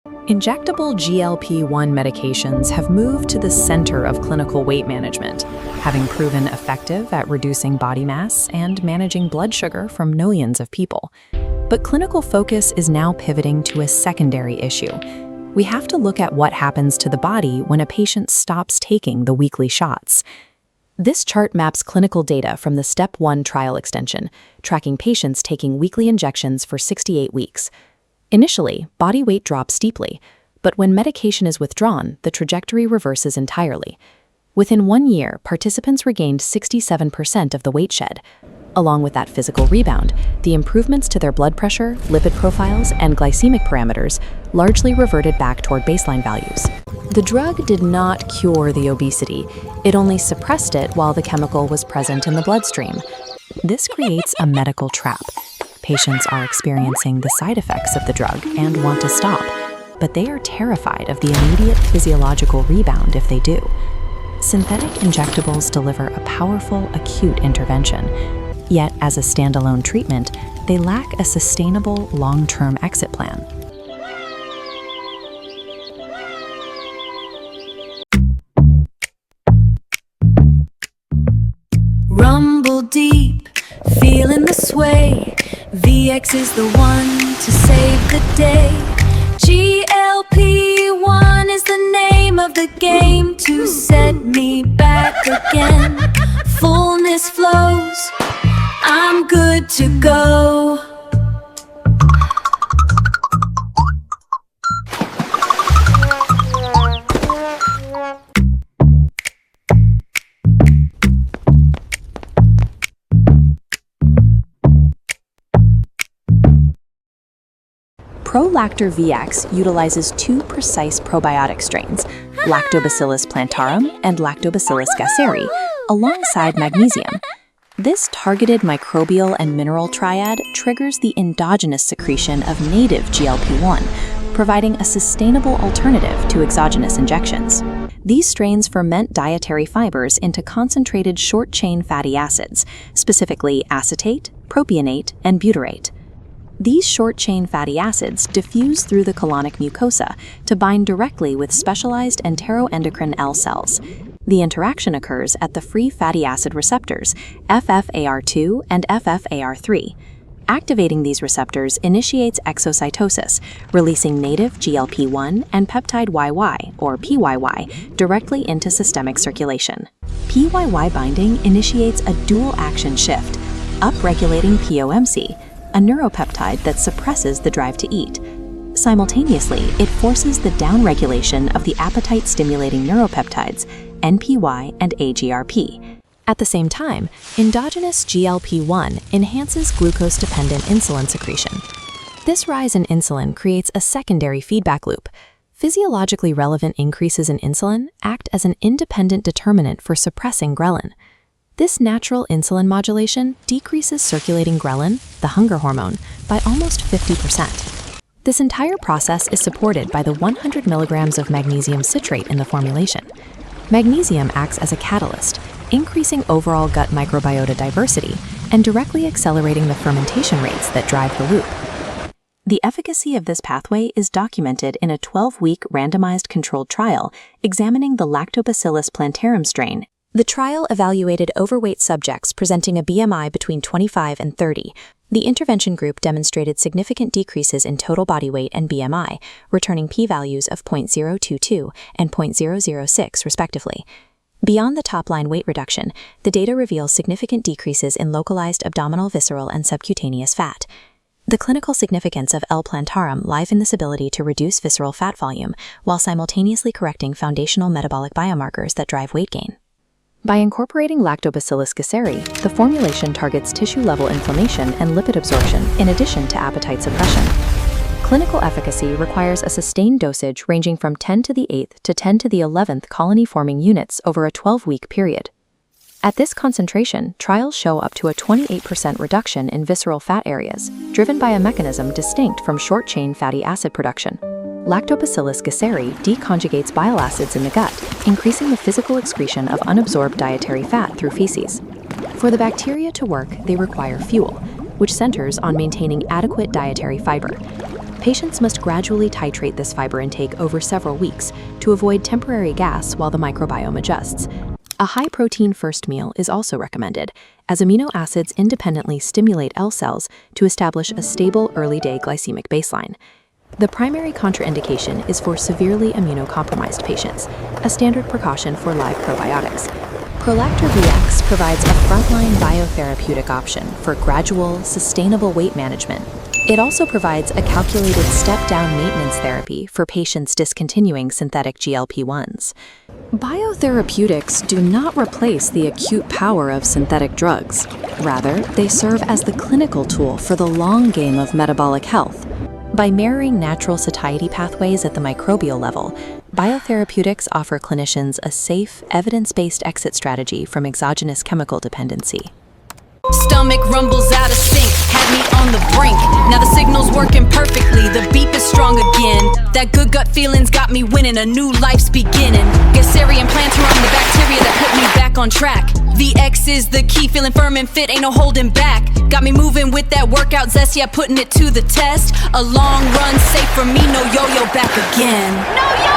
Injectable GLP-1 medications have moved to the center of clinical weight management, having proven effective at reducing body mass and managing blood sugar from millions of people. But clinical focus is now pivoting to a secondary issue. We have to look at what happens to the body when a patient stops taking the weekly shots. This chart maps clinical data from the Step 1 trial extension, tracking patients taking weekly injections for 68 weeks. Initially, body weight drops steeply, but when medication is withdrawn, the trajectory reverses entirely. Within 1 year, participants regained 67% of the weight shed. Along with that physical rebound, the improvements to their blood pressure, lipid profiles, and glycemic parameters largely reverted back toward baseline values. The drug did not cure the obesity. It only suppressed it while the chemical was present in the bloodstream. This creates a medical trap. Patients are experiencing the side effects of the drug and want to stop, but they are terrified of the immediate physiological rebound if they do. Synthetic injectables deliver a powerful, acute intervention. Yet, as a standalone treatment, they lack a sustainable, long-term exit plan. Rumble deep, feeling the sway. VX is the one to save the day. GLP-1 is the name of the game to set me back again. Fullness flows, I'm good to go. ProLactor VX utilizes two precise probiotic strains, Lactobacillus plantarum and Lactobacillus gasseri, alongside magnesium. This targeted microbial and mineral triad triggers the endogenous secretion of native GLP-1, providing a sustainable alternative to exogenous injections. These strains ferment dietary fibers into concentrated short-chain fatty acids, specifically acetate, propionate, and butyrate. These short-chain fatty acids diffuse through the colonic mucosa to bind directly with specialized enteroendocrine L cells. The interaction occurs at the free fatty acid receptors, FFAR2 and FFAR3. Activating these receptors initiates exocytosis, releasing native GLP-1 and peptide YY, or PYY, directly into systemic circulation. PYY binding initiates a dual-action shift, upregulating POMC, a neuropeptide that suppresses the drive to eat. Simultaneously, it forces the downregulation of the appetite-stimulating neuropeptides, NPY and AGRP. At the same time, endogenous GLP-1 enhances glucose-dependent insulin secretion. This rise in insulin creates a secondary feedback loop. Physiologically relevant increases in insulin act as an independent determinant for suppressing ghrelin. This natural insulin modulation decreases circulating ghrelin, the hunger hormone, by almost 50%. This entire process is supported by the 100 milligrams of magnesium citrate in the formulation. Magnesium acts as a catalyst, increasing overall gut microbiota diversity and directly accelerating the fermentation rates that drive the loop. The efficacy of this pathway is documented in a 12-week randomized controlled trial examining the Lactobacillus plantarum strain. The trial evaluated overweight subjects presenting a BMI between 25 and 30. The intervention group demonstrated significant decreases in total body weight and BMI, returning p-values of 0.022 and 0.006 respectively. Beyond the top-line weight reduction, the data reveals significant decreases in localized abdominal, visceral, and subcutaneous fat. The clinical significance of L. plantarum lies in this ability to reduce visceral fat volume while simultaneously correcting foundational metabolic biomarkers that drive weight gain. By incorporating Lactobacillus gasseri, the formulation targets tissue-level inflammation and lipid absorption in addition to appetite suppression. Clinical efficacy requires a sustained dosage ranging from 10 to the 8th to 10 to the 11th colony-forming units over a 12-week period. At this concentration, trials show up to a 28% reduction in visceral fat areas, driven by a mechanism distinct from short-chain fatty acid production. Lactobacillus gasseri deconjugates bile acids in the gut, increasing the physical excretion of unabsorbed dietary fat through feces. For the bacteria to work, they require fuel, which centers on maintaining adequate dietary fiber. Patients must gradually titrate this fiber intake over several weeks to avoid temporary gas while the microbiome adjusts. A high-protein first meal is also recommended, as amino acids independently stimulate L cells to establish a stable early-day glycemic baseline. The primary contraindication is for severely immunocompromised patients, a standard precaution for live probiotics. Prolactor VX provides a frontline biotherapeutic option for gradual, sustainable weight management. It also provides a calculated step-down maintenance therapy for patients discontinuing synthetic GLP-1s. Biotherapeutics do not replace the acute power of synthetic drugs. Rather, they serve as the clinical tool for the long game of metabolic health. By mirroring natural satiety pathways at the microbial level, biotherapeutics offer clinicians a safe, evidence-based exit strategy from exogenous chemical dependency. Stomach rumbles out of sync, had me on the brink. Now the signal's working perfectly, the beep is strong again. That good gut feeling's got me winning, a new life's beginning. Gasserian plantarum, the bacteria that put me back on track. VX is the key, feeling firm and fit, ain't no holding back. Got me moving with that workout zest, yeah, putting it to the test. A long run, safe for me, no yo-yo back again. No yo